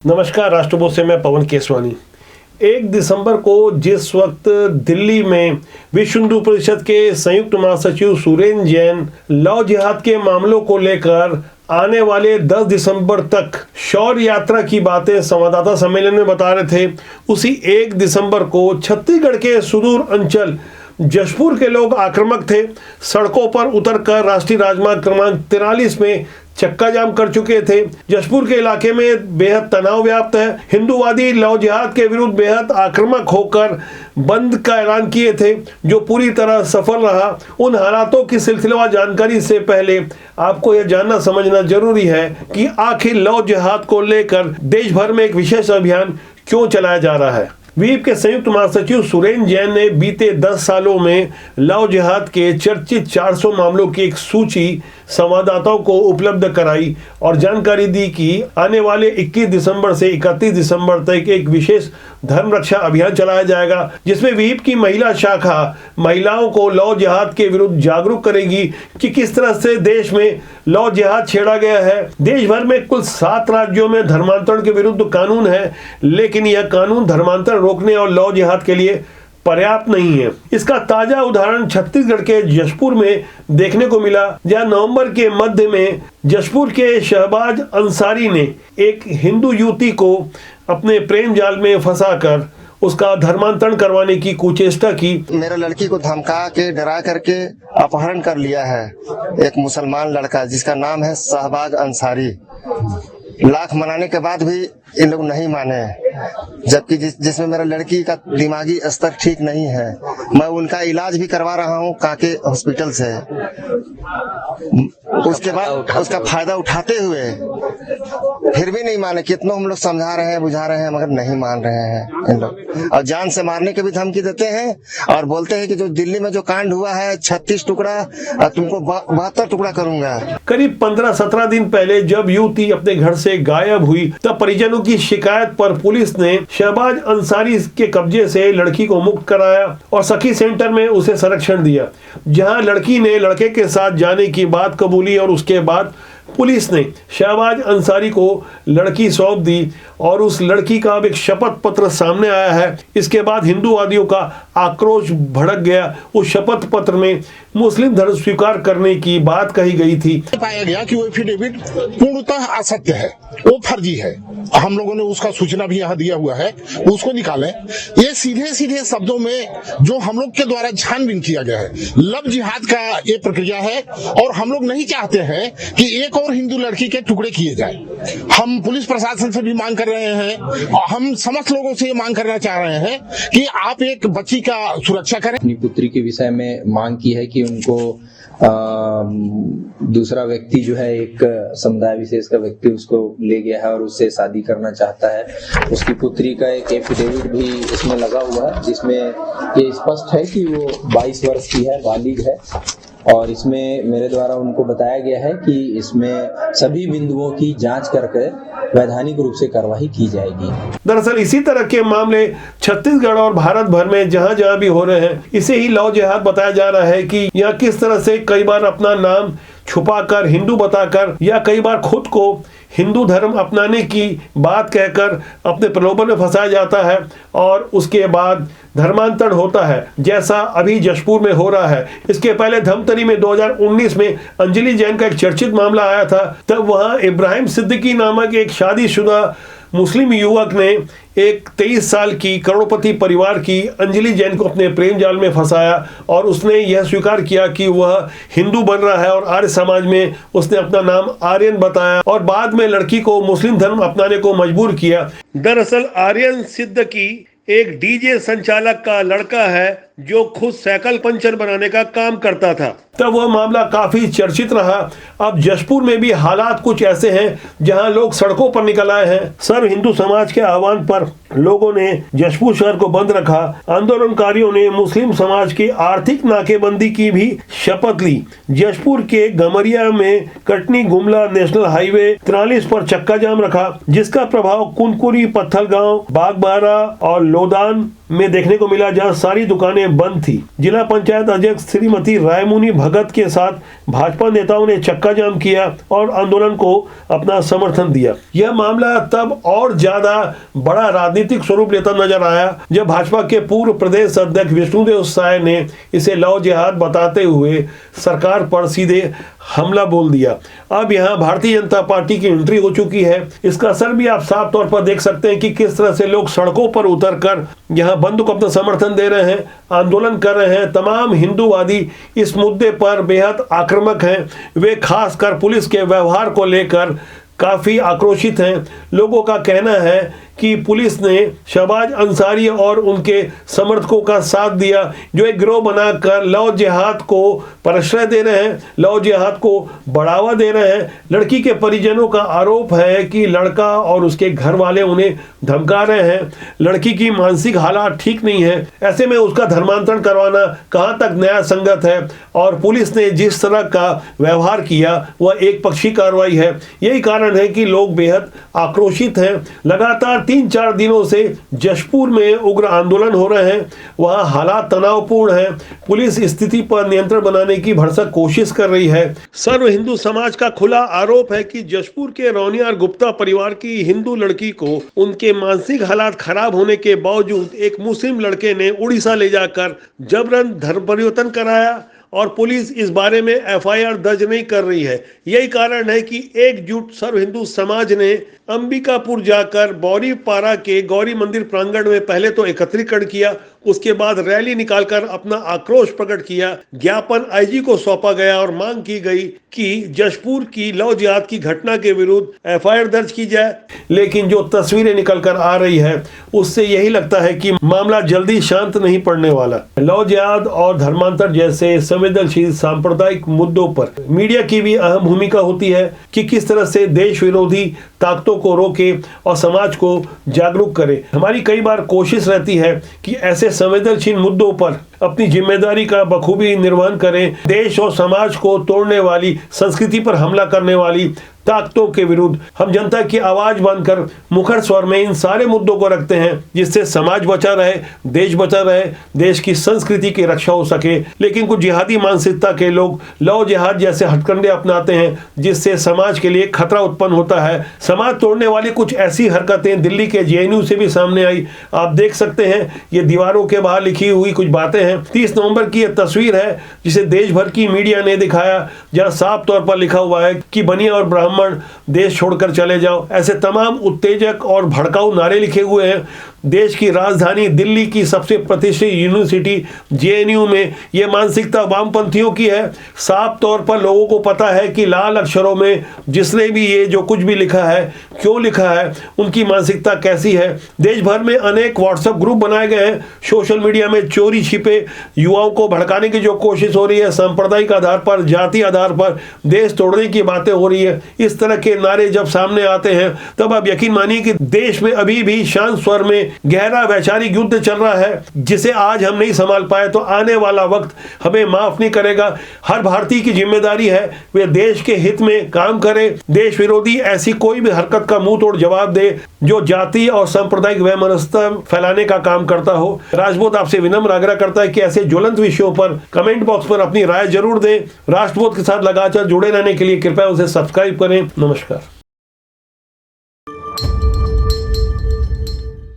नमस्कार, राष्ट्रभोज से मैं पवन केसवानी। 1 दिसंबर को जिस वक्त दिल्ली में विश्व हिंदू परिषद के संयुक्त महासचिव सुरेंद्र जैन लव जिहाद के मामलों को लेकर आने वाले 10 दिसंबर तक शौर्य यात्रा की बातें संवाददाता सम्मेलन में बता रहे थे, उसी 1 दिसंबर को छत्तीसगढ़ के सुदूर अंचल जशपुर के लोग आक्रामक थे। सड़कों पर उतरकर राष्ट्रीय राजमार्ग क्रमांक 43 में चक्का जाम कर चुके थे। जशपुर के इलाके में बेहद तनाव व्याप्त है। हिंदूवादी लव जिहाद के विरुद्ध बेहद आक्रामक होकर बंद का ऐलान किए थे, जो पूरी तरह सफल रहा। उन हालातों की सिलसिलेवार जानकारी से पहले आपको यह जानना समझना जरूरी है कि आखिर लव जिहाद को लेकर देश भर में एक विशेष अभियान क्यों चलाया जा रहा है। विप के संयुक्त महासचिव सुरेंद्र जैन ने बीते 10 सालों में लव जिहाद के चर्चित 400 मामलों की एक सूची संवाददाताओं को उपलब्ध कराई और जानकारी दी कि आने वाले 21 दिसंबर से 31 दिसंबर तक एक विशेष धर्म रक्षा अभियान चलाया जाएगा, जिसमें विप की महिला शाखा महिलाओं को लव जिहाद के विरुद्ध जागरूक करेगी कि किस तरह से देश में लव जिहाद छेड़ा गया है। देश भर में कुल 7 राज्यों में धर्मांतरण के विरुद्ध कानून है, लेकिन यह कानून धर्मांतरण रोकने और लव जिहाद के लिए पर्याप्त नहीं है। इसका ताजा उदाहरण छत्तीसगढ़ के जशपुर में देखने को मिला, जहां नवंबर के मध्य में जशपुर के शहबाज अंसारी ने एक हिंदू युवती को अपने प्रेम जाल में फंसाकर उसका धर्मांतरण करवाने की कुचेष्टा की। मेरे लड़की को धमका के डरा करके अपहरण कर लिया है एक मुसलमान लड़का, जिसका नाम है शहबाज अंसारी। लाख मनाने के बाद भी इन लोग नहीं माने, जबकि जिसमें मेरा लड़की का दिमागी स्तर ठीक नहीं है। मैं उनका इलाज भी करवा रहा हूँ काके हॉस्पिटल से। उसके बाद उसका फायदा उठाते हुए फिर भी नहीं माने। कितनों हम लोग समझा रहे हैं, बुझा रहे हैं, मगर नहीं मान रहे हैं इन लोग। और जान से मारने के भी धमकी देते हैं और बोलते हैं कि जो दिल्ली में जो कांड हुआ है 36 टुकड़ा, तुमको 72 टुकड़ा करूंगा। करीब 15-17 दिन पहले जब युवती अपने घर से गायब हुई, तब परिजनों की शिकायत पर पुलिस ने शहबाज अंसारी के कब्जे से लड़की को मुक्त कराया और सखी सेंटर में उसे संरक्षण दिया, जहां लड़की ने लड़के के साथ जाने की बात कबूली और उसके बाद पुलिस ने शहबाज अंसारी को लड़की सौंप दी और उस लड़की का अब एक शपथ पत्र सामने आया है। इसके बाद हिंदूवादियों का आक्रोश भड़क गया। उस शपथ पत्र में मुस्लिम धर्म स्वीकार करने की बात कही गई थी। पाया गया कि वो एफिडेविट पूर्णतः असत्य है, वो फर्जी है। हम लोगों ने उसका सूचना भी यहाँ दिया हुआ है, उसको निकालें। ये सीधे सीधे शब्दों में जो हम लोग के द्वारा छानबीन किया गया है, लव जिहाद का ये प्रक्रिया है और हम लोग नहीं चाहते हैं कि एक और हिंदू लड़की के टुकड़े किए जाए। हम पुलिस प्रशासन से भी मांग कर रहे हैं और हम समस्त लोगों से ये मांग करना चाह रहे हैं कि आप एक बच्ची का सुरक्षा करें। अपनी पुत्री के विषय में मांग की है कि उनको दूसरा व्यक्ति जो है, एक समुदाय विशेष का व्यक्ति उसको ले गया है और उससे शादी करना चाहता है। उसकी पुत्री का एक एफिडेविट भी इसमें लगा हुआ है, जिसमें ये स्पष्ट है कि वो 22 वर्ष की है, बालिग है। और इसमें मेरे द्वारा उनको बताया गया है कि इसमें सभी बिंदुओं की जांच करके वैधानिक रूप से कार्रवाई की जाएगी। दरअसल इसी तरह के मामले छत्तीसगढ़ और भारत भर में जहां जहां भी हो रहे हैं, इसे ही लव जिहाद बताया जा रहा है कि यह किस तरह से कई बार अपना नाम छुपाकर हिंदू बताकर या कई बार खुद को हिंदू धर्म अपनाने की बात कहकर अपने प्रलोभन में फंसाया जाता है और उसके बाद धर्मांतरण होता है, जैसा अभी जशपुर में हो रहा है। इसके पहले धमतरी में 2019 में अंजलि जैन का एक चर्चित मामला आया था। तब वहां इब्राहिम सिद्दीकी नामक एक शादीशुदा मुस्लिम युवक ने एक 23 साल की करोड़पति परिवार की अंजलि जैन को अपने प्रेम जाल में फंसाया और उसने यह स्वीकार किया कि वह हिंदू बन रहा है और आर्य समाज में उसने अपना नाम आर्यन बताया और बाद में लड़की को मुस्लिम धर्म अपनाने को मजबूर किया। दरअसल आर्यन सिद्दीकी एक डीजे संचालक का लड़का है जो खुद साइकिल पंचर बनाने का काम करता था। तब वह मामला काफी चर्चित रहा। अब जशपुर में भी हालात कुछ ऐसे हैं जहां लोग सड़कों पर निकल आए हैं। सर्व हिंदू समाज के आह्वान पर लोगों ने जशपुर शहर को बंद रखा। आंदोलनकारियों ने मुस्लिम समाज की आर्थिक नाकेबंदी की भी शपथ ली। जशपुर के गमरिया में कटनी गुमला नेशनल हाईवे 43 पर चक्का जाम रखा, जिसका प्रभाव कुनकुरी, पत्थलगांव, बागबारा और लोदान में देखने को मिला, जहां सारी दुकानें में बंद थी। जिला पंचायत अध्यक्ष श्रीमती रायमुनी भगत के साथ भाजपा नेताओं ने चक्का जाम किया और आंदोलन को अपना समर्थन दिया। यह मामला तब और ज्यादा बड़ा राजनीतिक स्वरूप लेता नजर आया जब भाजपा के पूर्व प्रदेश अध्यक्ष विष्णुदेव साय ने इसे लव जिहाद बताते हुए सरकार पर सीधे हमला बोल दिया। अब यहाँ भारतीय जनता पार्टी की एंट्री हो चुकी है। इसका असर भी आप साफ तौर पर देख सकते हैं कि किस तरह से लोग सड़कों पर उतरकर यहाँ बंद को अपना समर्थन दे रहे हैं, आंदोलन कर रहे हैं। तमाम हिंदूवादी इस मुद्दे पर बेहद आक्रामक हैं। वे खासकर पुलिस के व्यवहार को लेकर काफी आक्रोशित हैं। लोगों का कहना है कि पुलिस ने शहबाज अंसारी और उनके समर्थकों का साथ दिया, जो एक गिरोह बनाकर लव जिहाद को प्रश्रय दे रहे हैं, लव जिहाद को बढ़ावा दे रहे हैं। लड़की के परिजनों का आरोप है कि लड़का और उसके घर वाले उन्हें धमका रहे हैं। लड़की की मानसिक हालात ठीक नहीं है, ऐसे में उसका धर्मांतरण करवाना कहाँ तक न्याय संगत है। और पुलिस ने जिस तरह का व्यवहार किया वह एक पक्षी कार्रवाई है। यही कारण है कि लोग बेहद आक्रोशित हैं। लगातार 3-4 दिनों से जशपुर में उग्र आंदोलन हो रहे हैं। वहां हालात तनावपूर्ण हैं। पुलिस स्थिति पर नियंत्रण बनाने की भरसक कोशिश कर रही है। सर्व हिंदू समाज का खुला आरोप है कि जशपुर के रोनियार गुप्ता परिवार की हिंदू लड़की को उनके मानसिक हालात खराब होने के बावजूद एक मुस्लिम लड़के ने उड़ीसा ले जाकर जबरन धर्म परिवर्तन कराया और पुलिस इस बारे में एफआईआर दर्ज नहीं कर रही है। यही कारण है कि एकजुट सर्व हिंदू समाज ने अंबिकापुर जाकर बौरीपारा के गौरी मंदिर प्रांगण में पहले तो एकत्रीकरण किया, उसके बाद रैली निकालकर अपना आक्रोश प्रकट किया। ज्ञापन आईजी को सौंपा गया और मांग की गई कि जशपुर की लव जिहाद की घटना के विरुद्ध एफआईआर दर्ज की जाए। लेकिन जो तस्वीरें निकलकर आ रही है उससे यही लगता है कि मामला जल्दी शांत नहीं पड़ने वाला। लव जिहाद और धर्मांतर जैसे संवेदनशील सांप्रदायिक मुद्दों पर मीडिया की भी अहम भूमिका होती है कि किस तरह से देश विरोधी ताकतों को रोके और समाज को जागरूक करे। हमारी कई बार कोशिश रहती है कि ऐसे संवेदनशील मुद्दों पर अपनी जिम्मेदारी का बखूबी निर्वहन करें। देश और समाज को तोड़ने वाली, संस्कृति पर हमला करने वाली ताकतों के विरुद्ध हम जनता की आवाज बनकर मुखर स्वर में इन सारे मुद्दों को रखते हैं, जिससे समाज बचा रहे, देश बचा रहे, देश की संस्कृति की रक्षा हो सके। लेकिन कुछ जिहादी मानसिकता के लोग लव जिहाद जैसे हथकंडे अपनाते हैं, जिससे समाज के लिए खतरा उत्पन्न होता है। समाज तोड़ने वाली कुछ ऐसी हरकतें दिल्ली के जेएनयू से भी सामने आई। आप देख सकते हैं, ये दीवारों के बाहर लिखी हुई कुछ बातें हैं। 30 नवंबर की यह तस्वीर है जिसे देश भर की मीडिया ने दिखाया, जहां साफ तौर पर लिखा हुआ है कि बनिया और ब्राह्मण देश छोड़कर चले जाओ। ऐसे तमाम उत्तेजक और भड़काऊ नारे लिखे हुए हैं। देश की राजधानी दिल्ली की सबसे प्रतिष्ठित यूनिवर्सिटी जेएनयू में यह मानसिकता वामपंथियों की है। साफ तौर पर लोगों को पता है कि लाल अक्षरों में जिसने भी ये जो कुछ भी लिखा है, क्यों लिखा है, उनकी मानसिकता कैसी है। देश भर में अनेक व्हाट्सएप ग्रुप बनाए गए हैं। सोशल मीडिया में चोरी छिपे युवाओं को भड़काने की जो कोशिश हो रही है, सांप्रदायिक आधार पर, जाति आधार पर देश तोड़ने की बातें हो रही है। इस तरह के नारे जब सामने आते हैं तब आप यकीन मानिए कि देश में अभी भी शांत स्वर में गहरा वैचारिक युद्ध चल रहा है, जिसे आज हम नहीं संभाल पाए तो आने वाला वक्त हमें माफ नहीं करेगा। हर भारतीय की जिम्मेदारी है वे देश के हित में काम करे, देश विरोधी ऐसी कोई भी हरकत का मुंह तोड़ जवाब दे जो जाति और सांप्रदायिक वैमनस्यता फैलाने का काम करता हो। राष्ट्रबोध आपसे विनम्र आग्रह करता है कि ऐसे ज्वलंत विषयों पर कमेंट बॉक्स पर अपनी राय जरूर दें। राष्ट्रबोध के साथ लगातार जुड़े रहने के लिए कृपया उसे सब्सक्राइब करें। नमस्कार।